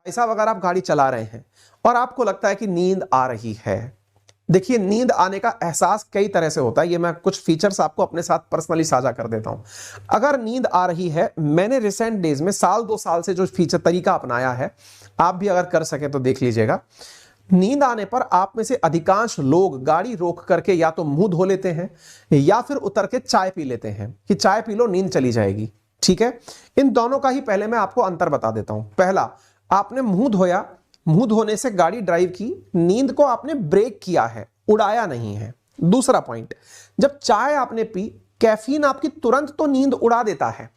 भाई साहब अगर आप गाड़ी चला रहे हैं और आपको लगता है कि नींद आ रही है, देखिए नींद आने का एहसास कई तरह से होता है। ये मैं कुछ फीचर्स आपको अपने साथ पर्सनली साझा कर देता हूं। अगर नींद आ रही है, मैंने रिसेंट डेज में साल 2 साल से जो फीचर तरीका अपनाया है, आप भी अगर कर सके तो देख लीजिएगा। नींद आने पर आप में से अधिकांश लोग गाड़ी रोक करके या तो मुंह धो लेते हैं या फिर उतर के चाय पी लेते हैं कि चाय पी लो नींद चली जाएगी। ठीक है, इन दोनों का ही पहले मैं आपको अंतर बता देता हूं। पहला, आपने मुंह धोया, मुंह धोने से गाड़ी ड्राइव की, नींद को आपने ब्रेक किया है, उड़ाया नहीं है। दूसरा पॉइंट, जब चाय आपने पी, कैफीन आपकी तुरंत तो नींद उड़ा देता है,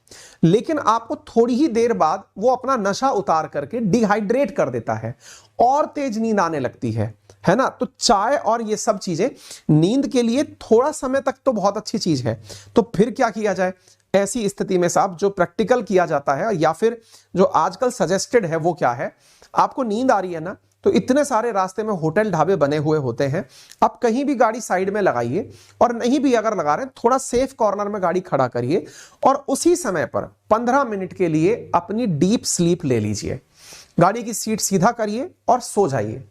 लेकिन आपको थोड़ी ही देर बाद वो अपना नशा उतार करके डिहाइड्रेट कर देता है और तेज नींद आने लगती है ना। तो चाय और ये सब चीजें नींद के लिए थोड़ा समय तक तो बहुत अच्छी चीज है। तो फिर क्या किया जाए ऐसी स्थिति में साहब? जो प्रैक्टिकल किया जाता है या फिर जो आजकल सजेस्टेड है वो क्या है, आपको नींद आ रही है ना, तो इतने सारे रास्ते में होटल ढाबे बने हुए होते हैं, आप कहीं भी गाड़ी साइड में लगाइए, और नहीं भी अगर लगा रहे हैं थोड़ा सेफ कॉर्नर में गाड़ी खड़ा करिए और उसी समय पर 15 मिनट के लिए अपनी डीप स्लीप ले लीजिए। गाड़ी की सीट सीधा करिए और सो जाइए।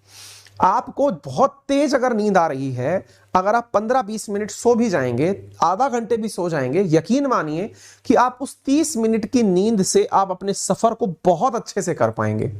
आपको बहुत तेज अगर नींद आ रही है, अगर आप 15-20 मिनट सो भी जाएंगे, आधा घंटे भी सो जाएंगे, यकीन मानिए कि आप उस 30 मिनट की नींद से आप अपने सफर को बहुत अच्छे से कर पाएंगे।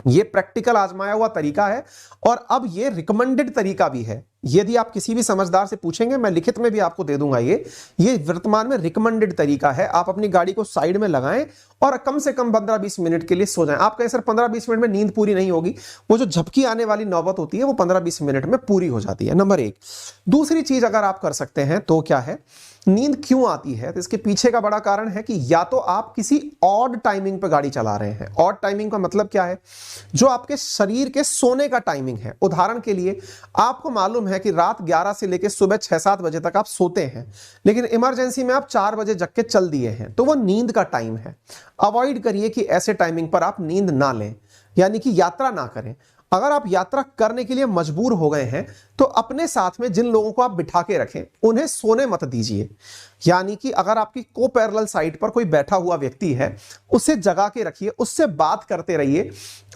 ये प्रैक्टिकल आजमाया हुआ तरीका है और अब ये रिकमेंडेड तरीका भी है। यदि आप किसी भी समझदार से पूछेंगे, मैं लिखित में भी आपको दे दूंगा, ये वर्तमान में रिकमेंडेड तरीका है। आप अपनी गाड़ी को साइड में लगाएं और कम से कम 15-20 मिनट के लिए सो जाएं। आप कहें सर 15-20 मिनट में नींद पूरी नहीं होगी, वो जो झपकी आने वाली नौबत होती है वो 15-20 मिनट में पूरी हो जाती है, नंबर 1। दूसरी चीज अगर आप कर सकते हैं तो क्या है, नींद क्यों आती है, तो इसके पीछे का बड़ा कारण है कि या तो आप किसी ऑड टाइमिंग पर गाड़ी चला रहे हैं। ऑड टाइमिंग का मतलब क्या है? जो आपके शरीर के सोने का टाइमिंग है। उदाहरण के लिए, आपको मालूम है कि रात 11 से लेकर सुबह 6-7 बजे तक आप सोते हैं, लेकिन इमरजेंसी में आप 4 बजे जग के चल दिए हैं, तो वो नींद का टाइम है। अवॉइड करिए कि ऐसे टाइमिंग पर आप नींद ना लें, यानी कि यात्रा ना करें। अगर आप यात्रा करने के लिए मजबूर हो गए हैं तो अपने साथ में जिन लोगों को आप बिठा के रखें उन्हें सोने मत दीजिए। यानी कि अगर आपकी को पैरेलल साइड पर कोई बैठा हुआ व्यक्ति है, उसे जगा के रखिए, उससे बात करते रहिए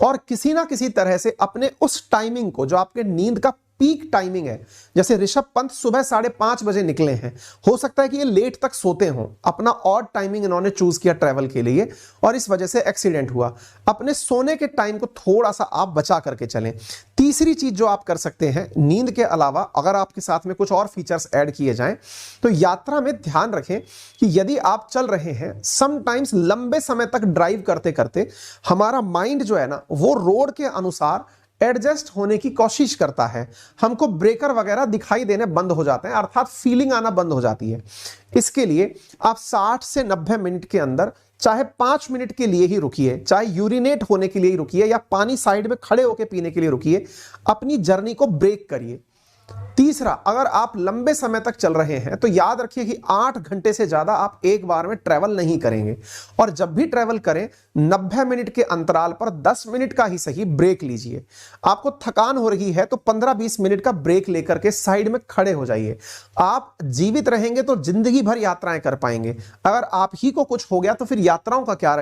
और किसी ना किसी तरह से अपने उस टाइमिंग को, जो आपके नींद का पीक टाइमिंग है, जैसे ऋषभ पंत सुबह 5:30 बजे निकले हैं, हो सकता है कि ये लेट तक सोते हों, अपना ऑड टाइमिंग इन्होंने चूज किया ट्रैवल के लिए और इस वजह से एक्सीडेंट हुआ। अपने सोने के टाइम को थोड़ा सा आप बचा करके चलें। तीसरी चीज जो आप कर सकते हैं, नींद के अलावा अगर आपके साथ में कुछ और फीचर्स ऐड किए जाएं, तो यात्रा में ध्यान रखें कि यदि आप चल रहे हैं, समटाइम्स लंबे समय तक ड्राइव करते करते हमारा माइंड जो है ना, वो रोड के अनुसार एडजस्ट होने की कोशिश करता है। हमको ब्रेकर वगैरह दिखाई देने बंद हो जाते हैं, अर्थात फीलिंग आना बंद हो जाती है। इसके लिए आप 60 से 90 मिनट के अंदर चाहे 5 मिनट के लिए ही रुकिए, चाहे यूरिनेट होने के लिए ही रुकिए या पानी साइड में खड़े होकर पीने के लिए रुकिए, अपनी जर्नी को ब्रेक करिए। तीसरा, अगर आप लंबे समय तक चल रहे हैं तो याद रखिए कि 8 घंटे से ज्यादा आप एक बार में ट्रैवल नहीं करेंगे, और जब भी ट्रैवल करें 90 मिनट के अंतराल पर 10 मिनट का ही सही ब्रेक लीजिए। आपको थकान हो रही है तो 15-20 मिनट का ब्रेक लेकर के साइड में खड़े हो जाइए। आप जीवित रहेंगे तो जिंदगी भर यात्राएं कर पाएंगे। अगर आप ही को कुछ हो गया तो फिर यात्राओं का क्या